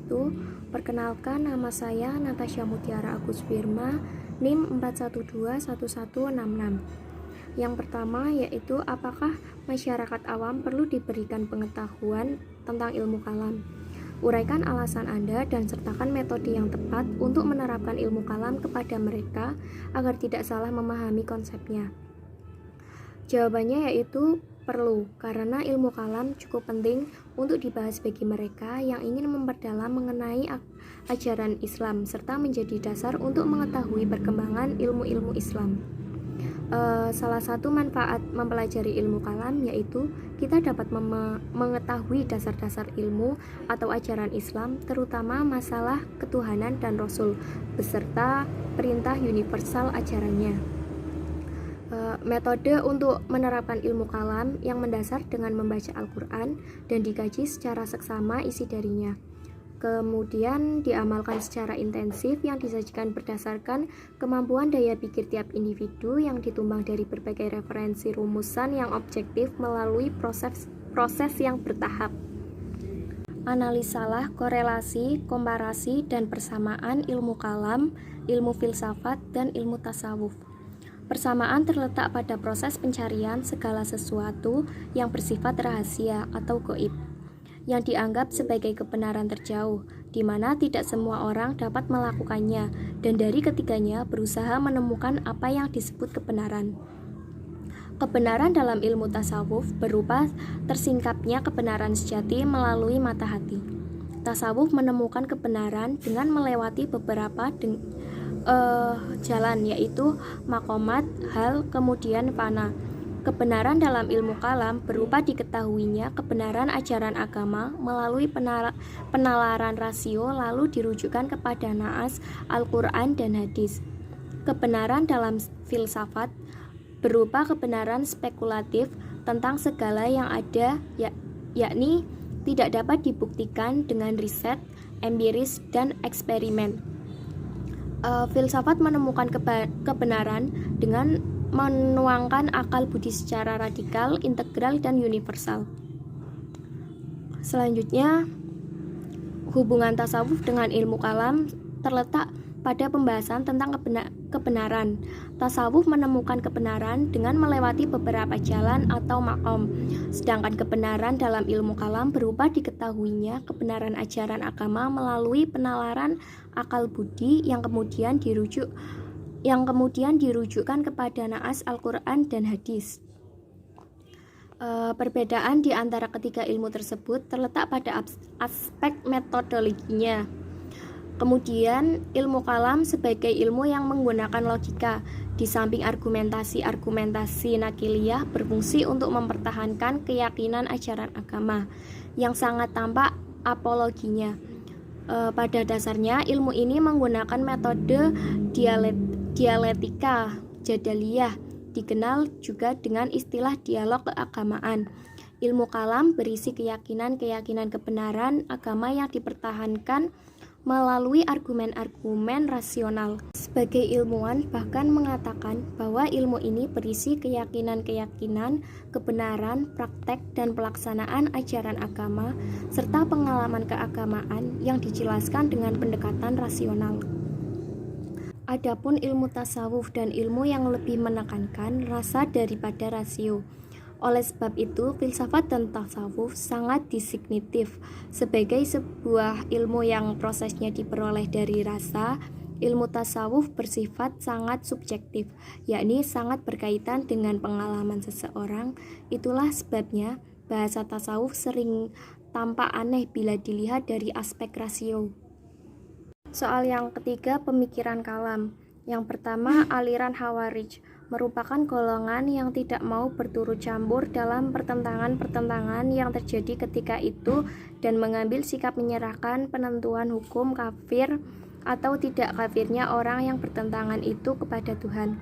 wabarakatuh. Perkenalkan, nama saya Natasha Mutiara Agus Firma, NIM 4121166. Yang pertama yaitu apakah masyarakat awam perlu diberikan pengetahuan tentang ilmu kalam? Uraikan alasan Anda dan sertakan metode yang tepat untuk menerapkan ilmu kalam kepada mereka agar tidak salah memahami konsepnya. Jawabannya yaitu perlu, karena ilmu kalam cukup penting untuk dibahas bagi mereka yang ingin memperdalam mengenai ajaran Islam serta menjadi dasar untuk mengetahui perkembangan ilmu-ilmu Islam. Salah satu manfaat mempelajari ilmu kalam yaitu kita dapat mengetahui dasar-dasar ilmu atau ajaran Islam, terutama masalah ketuhanan dan Rasul beserta perintah universal ajarannya. Metode untuk menerapkan ilmu kalam yang mendasar dengan membaca Al-Quran dan dikaji secara seksama isi darinya. Kemudian diamalkan secara intensif yang disajikan berdasarkan kemampuan daya pikir tiap individu yang ditumbang dari berbagai referensi rumusan yang objektif melalui proses yang bertahap. Analisalah korelasi, komparasi, dan persamaan ilmu kalam, ilmu filsafat, dan ilmu tasawuf. Persamaan terletak pada proses pencarian segala sesuatu yang bersifat rahasia atau gaib, yang dianggap sebagai kebenaran terjauh, di mana tidak semua orang dapat melakukannya, dan dari ketiganya berusaha menemukan apa yang disebut kebenaran. Kebenaran dalam ilmu tasawuf berupa tersingkapnya kebenaran sejati melalui mata hati. Tasawuf menemukan kebenaran dengan melewati beberapa jalan, yaitu makomat, hal, kemudian fana. Kebenaran dalam ilmu kalam berupa diketahuinya kebenaran ajaran agama melalui penalaran rasio lalu dirujukkan kepada naas, Al-Quran, dan hadis. Kebenaran dalam filsafat berupa kebenaran spekulatif tentang segala yang ada, yakni tidak dapat dibuktikan dengan riset, empiris, dan eksperimen. Filsafat menemukan kebenaran dengan menuangkan akal budi secara radikal, integral, dan universal. Selanjutnya, hubungan tasawuf dengan ilmu kalam terletak pada pembahasan tentang kebenaran. Tasawuf menemukan kebenaran dengan melewati beberapa jalan atau makom, sedangkan kebenaran dalam ilmu kalam berupa diketahuinya kebenaran ajaran agama melalui penalaran akal budi yang kemudian dirujukkan kepada naas, Al-Quran, dan hadis. Perbedaan di antara ketiga ilmu tersebut terletak pada aspek metodologinya. Kemudian, ilmu kalam sebagai ilmu yang menggunakan logika, di samping argumentasi nakiliyah berfungsi untuk mempertahankan keyakinan ajaran agama, yang sangat tampak apologinya. Pada dasarnya, ilmu ini menggunakan metode dialektika jadaliyah, dikenal juga dengan istilah dialog keagamaan. Ilmu kalam berisi keyakinan kebenaran agama yang dipertahankan melalui argumen-argumen rasional. Sebagai ilmuwan bahkan mengatakan bahwa ilmu ini berisi keyakinan kebenaran, praktek, dan pelaksanaan ajaran agama serta pengalaman keagamaan yang dijelaskan dengan pendekatan rasional. Adapun ilmu tasawuf dan ilmu yang lebih menekankan rasa daripada rasio. Oleh sebab itu, filsafat dan tasawuf sangat distinktif. Sebagai sebuah ilmu yang prosesnya diperoleh dari rasa, ilmu tasawuf bersifat sangat subjektif, yakni sangat berkaitan dengan pengalaman seseorang. Itulah sebabnya bahasa tasawuf sering tampak aneh bila dilihat dari aspek rasio. Soal yang ketiga, pemikiran kalam. Yang pertama, aliran Khawarij merupakan golongan yang tidak mau berturut campur dalam pertentangan yang terjadi ketika itu dan mengambil sikap menyerahkan penentuan hukum kafir atau tidak kafirnya orang yang bertentangan itu kepada Tuhan.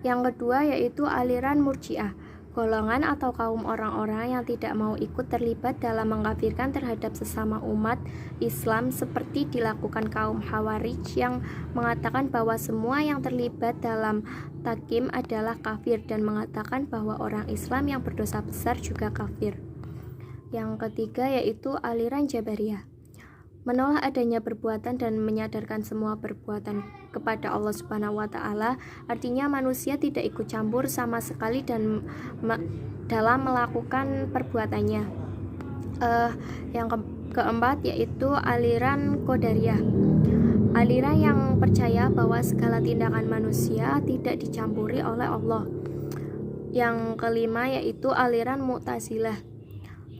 Yang kedua yaitu aliran Murji'ah, golongan atau kaum orang-orang yang tidak mau ikut terlibat dalam mengkafirkan terhadap sesama umat Islam seperti dilakukan kaum Khawarij yang mengatakan bahwa semua yang terlibat dalam tahkim adalah kafir dan mengatakan bahwa orang Islam yang berdosa besar juga kafir. Yang ketiga yaitu aliran Jabariyah, menolak adanya perbuatan dan menyadarkan semua perbuatan kepada Allah Subhanahu wa taala. Artinya manusia tidak ikut campur sama sekali dalam melakukan perbuatannya. Yang keempat yaitu aliran Qadariyah. Aliran yang percaya bahwa segala tindakan manusia tidak dicampuri oleh Allah. Yang kelima yaitu aliran Mu'tazilah,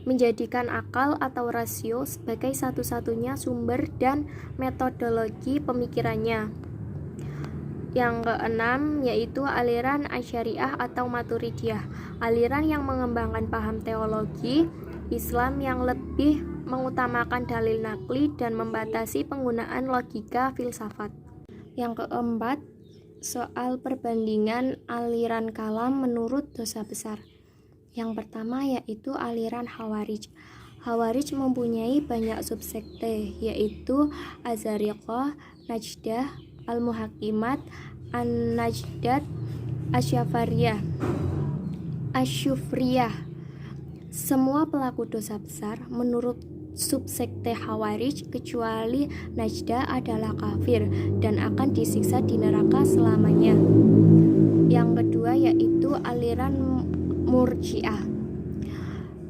menjadikan akal atau rasio sebagai satu-satunya sumber dan metodologi pemikirannya. Yang keenam yaitu aliran Asy'ariyah atau Maturidiyah, aliran yang mengembangkan paham teologi Islam yang lebih mengutamakan dalil nakli dan membatasi penggunaan logika filsafat. Yang keempat, soal perbandingan aliran kalam menurut dosa besar. Yang pertama yaitu aliran Khawarij. Khawarij mempunyai banyak subsekte, yaitu Az-Zariqah, Najdah, Al-Muhakkimat, An-Najdat, Asy-Syafriyah. Semua pelaku dosa besar menurut subsekte Khawarij kecuali Najdah adalah kafir dan akan disiksa di neraka selamanya. Yang kedua yaitu aliran Murji'ah.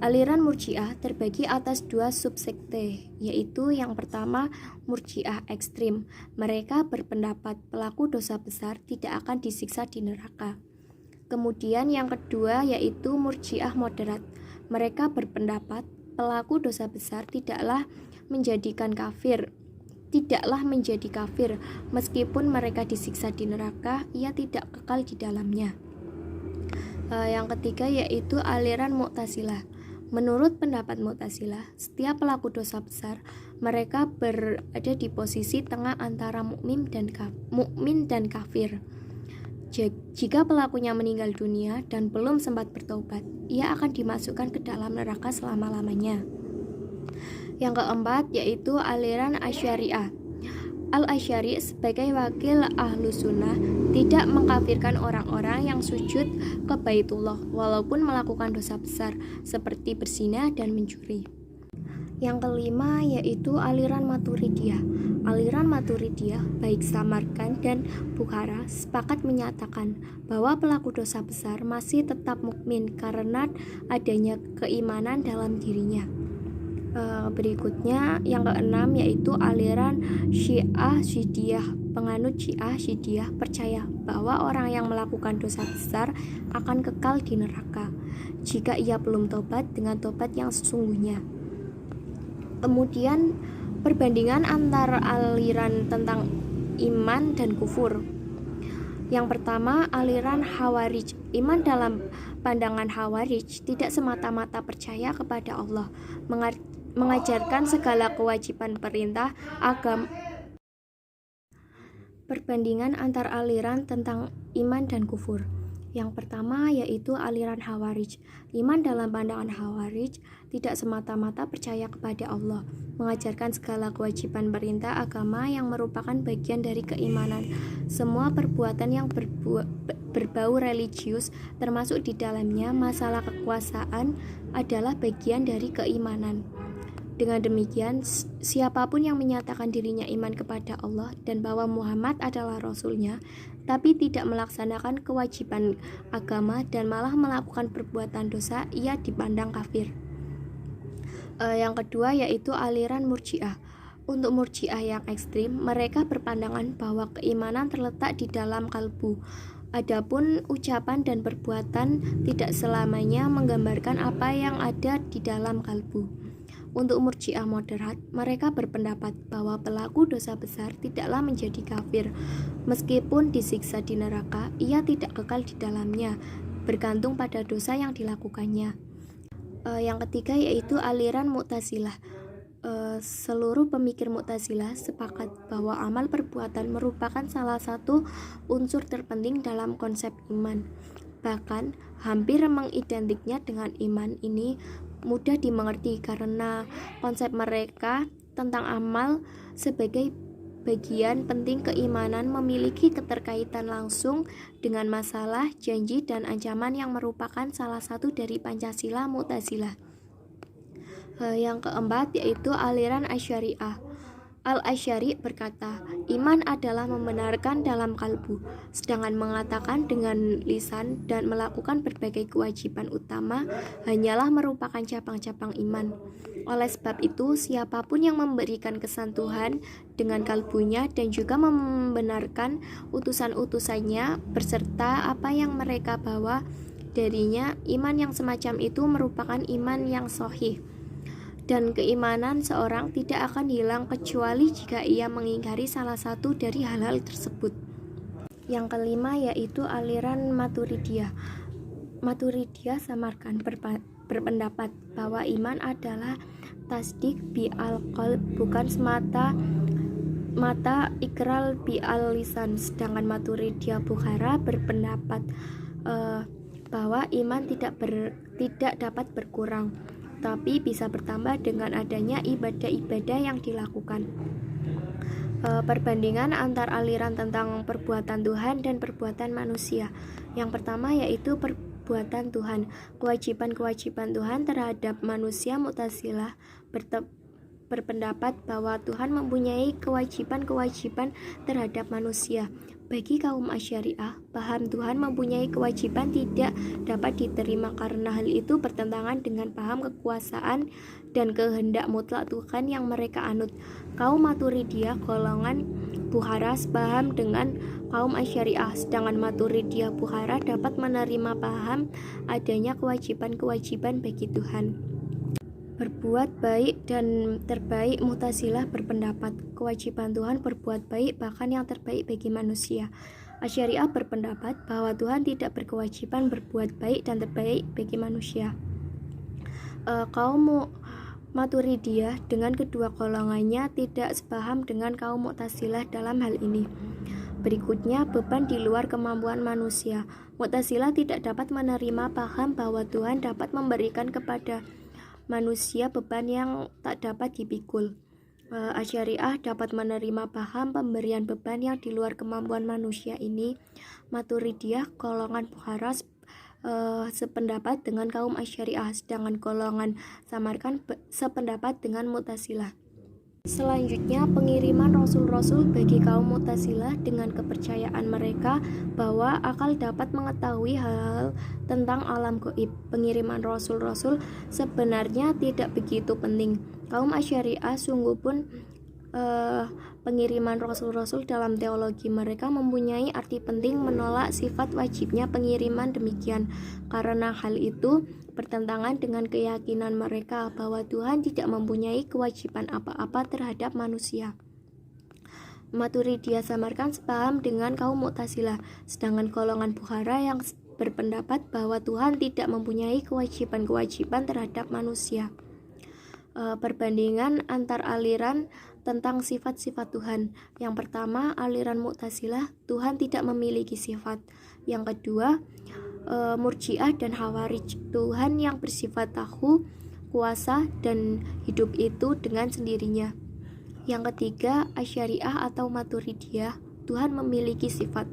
Aliran Murji'ah terbagi atas dua subsekte, yaitu yang pertama Murji'ah ekstrim. Mereka berpendapat pelaku dosa besar tidak akan disiksa di neraka. Kemudian yang kedua yaitu Murji'ah moderat. Mereka berpendapat pelaku dosa besar tidaklah menjadi kafir meskipun mereka disiksa di neraka, ia tidak kekal di dalamnya. Yang ketiga yaitu aliran Mu'tazilah. Menurut pendapat Mu'tazilah, setiap pelaku dosa besar mereka berada di posisi tengah antara mukmin dan kafir. Jika pelakunya meninggal dunia dan belum sempat bertobat, ia akan dimasukkan ke dalam neraka selama-lamanya. Yang keempat yaitu aliran Asy'ariyah. Al-Asy'ari sebagai wakil Ahlus Sunnah tidak mengkafirkan orang-orang yang sujud ke Baitullah walaupun melakukan dosa besar seperti berzina dan mencuri. Yang kelima yaitu aliran Maturidiyah. Aliran Maturidiyah baik Samarkand dan Bukhara sepakat menyatakan bahwa pelaku dosa besar masih tetap mukmin karena adanya keimanan dalam dirinya. Berikutnya yang keenam yaitu aliran Syiah Syidiyah. Penganut Syiah Syidiyah percaya bahwa orang yang melakukan dosa besar akan kekal di neraka jika ia belum tobat dengan tobat yang sesungguhnya. Kemudian perbandingan antar aliran tentang iman dan kufur. Yang pertama, aliran Khawarij. Iman dalam pandangan Khawarij tidak semata-mata percaya kepada Allah, mengajarkan segala kewajiban perintah agama. Perbandingan antar aliran tentang iman dan kufur. Yang pertama yaitu aliran Khawarij. Iman dalam pandangan Khawarij tidak semata-mata percaya kepada Allah, mengajarkan segala kewajiban perintah agama yang merupakan bagian dari keimanan. Semua perbuatan yang berbau religius, termasuk di dalamnya masalah kekuasaan, adalah bagian dari keimanan. Dengan demikian, siapapun yang menyatakan dirinya iman kepada Allah dan bahwa Muhammad adalah Rasul-Nya, tapi tidak melaksanakan kewajiban agama dan malah melakukan perbuatan dosa, ia dipandang kafir. Yang kedua yaitu aliran Murji'ah. Untuk Murji'ah yang ekstrim, mereka berpandangan bahwa keimanan terletak di dalam kalbu. Adapun ucapan dan perbuatan tidak selamanya menggambarkan apa yang ada di dalam kalbu. Untuk Murji'ah moderat, mereka berpendapat bahwa pelaku dosa besar tidaklah menjadi kafir. Meskipun disiksa di neraka, ia tidak kekal di dalamnya, bergantung pada dosa yang dilakukannya. Yang ketiga yaitu aliran Mu'tazilah. Seluruh pemikir Mu'tazilah sepakat bahwa amal perbuatan merupakan salah satu unsur terpenting dalam konsep iman. Bahkan hampir mengidentiknya dengan iman. Ini mudah dimengerti karena konsep mereka tentang amal sebagai bagian penting keimanan memiliki keterkaitan langsung dengan masalah, janji, dan ancaman yang merupakan salah satu dari Pancasila Mu'tazilah. Yang keempat yaitu aliran Asy'ariyah. Al-Asy'ari berkata, iman adalah membenarkan dalam kalbu, sedangkan mengatakan dengan lisan dan melakukan berbagai kewajiban utama hanyalah merupakan cabang-cabang iman. Oleh sebab itu, siapapun yang memberikan kesan Tuhan dengan kalbunya dan juga membenarkan utusan-utusannya beserta apa yang mereka bawa darinya, iman yang semacam itu merupakan iman yang sahih. Dan keimanan seorang tidak akan hilang kecuali jika ia mengingkari salah satu dari hal-hal tersebut. Yang kelima yaitu aliran Maturidiyah. Maturidiyah Samarkand berpendapat bahwa iman adalah tasdik bi al-qalb, bukan semata ikrar bi al-lisan. Sedangkan Maturidiyah Bukhara berpendapat bahwa iman tidak dapat berkurang, tapi bisa bertambah dengan adanya ibadah-ibadah yang dilakukan. Perbandingan antar aliran tentang perbuatan Tuhan dan perbuatan manusia. Yang pertama yaitu perbuatan Tuhan. Kewajiban-kewajiban Tuhan terhadap manusia. Mu'tazilah berpendapat bahwa Tuhan mempunyai kewajiban-kewajiban terhadap manusia. Bagi kaum Asy'ariyah, paham Tuhan mempunyai kewajiban tidak dapat diterima karena hal itu bertentangan dengan paham kekuasaan dan kehendak mutlak Tuhan yang mereka anut. Kaum Maturidiyah golongan Bukhara paham dengan kaum Asy'ariyah, sedangkan Maturidiyah Bukhara dapat menerima paham adanya kewajiban-kewajiban bagi Tuhan. Berbuat baik dan terbaik. Mu'tazilah berpendapat kewajiban Tuhan berbuat baik, bahkan yang terbaik bagi manusia. Asy'ariyah berpendapat bahwa Tuhan tidak berkewajiban berbuat baik dan terbaik bagi manusia. Kaum Maturidiyah dengan kedua golongannya tidak sepaham dengan kaum Mu'tazilah dalam hal ini. Berikutnya, beban di luar kemampuan manusia. Mu'tazilah tidak dapat menerima paham bahwa Tuhan dapat memberikan kepada manusia beban yang tak dapat dipikul. Asy'ariyah dapat menerima paham pemberian beban yang di luar kemampuan manusia ini. Maturidiyah golongan Bukhara sependapat dengan kaum Asy'ariyah, sedangkan golongan Samarkand sependapat dengan Mu'tazilah. Selanjutnya, pengiriman rasul-rasul bagi kaum Mu'tazilah dengan kepercayaan mereka bahwa akal dapat mengetahui hal-hal tentang alam gaib. Pengiriman rasul-rasul sebenarnya tidak begitu penting. Kaum Asy'ariyah sungguh pun pengiriman rasul-rasul dalam teologi mereka mempunyai arti penting, menolak sifat wajibnya pengiriman demikian karena hal itu bertentangan dengan keyakinan mereka bahwa Tuhan tidak mempunyai kewajiban apa-apa terhadap manusia. Maturidiyah Samarkand sepaham dengan kaum Mu'tazilah, sedangkan golongan Bukhara yang berpendapat bahwa Tuhan tidak mempunyai kewajiban-kewajiban terhadap manusia. Perbandingan antar aliran tentang sifat-sifat Tuhan. Yang pertama, aliran Mu'tazilah, Tuhan tidak memiliki sifat. Yang kedua, Murji'ah dan Khawarij, Tuhan yang bersifat tahu, kuasa, dan hidup itu dengan sendirinya. Yang ketiga, Asy'ariyah atau Maturidiyah, Tuhan memiliki sifat.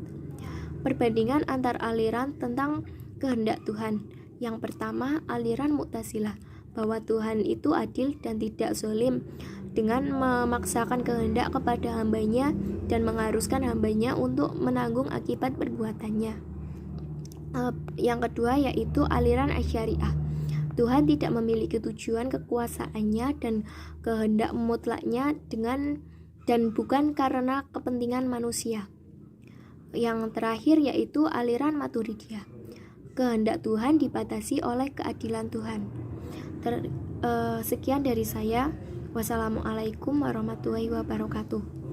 Perbandingan antar aliran tentang kehendak Tuhan. Yang pertama, aliran Mu'tazilah, bahwa Tuhan itu adil dan tidak zalim dengan memaksakan kehendak kepada hambanya dan mengharuskan hambanya untuk menanggung akibat perbuatannya. Yang kedua yaitu aliran Asy'ariyah, Tuhan tidak memiliki tujuan kekuasaannya dan kehendak mutlaknya dan bukan karena kepentingan manusia. Yang terakhir yaitu aliran Maturidiyah, kehendak Tuhan dibatasi oleh keadilan Tuhan. Sekian dari saya. Wassalamualaikum warahmatullahi wabarakatuh.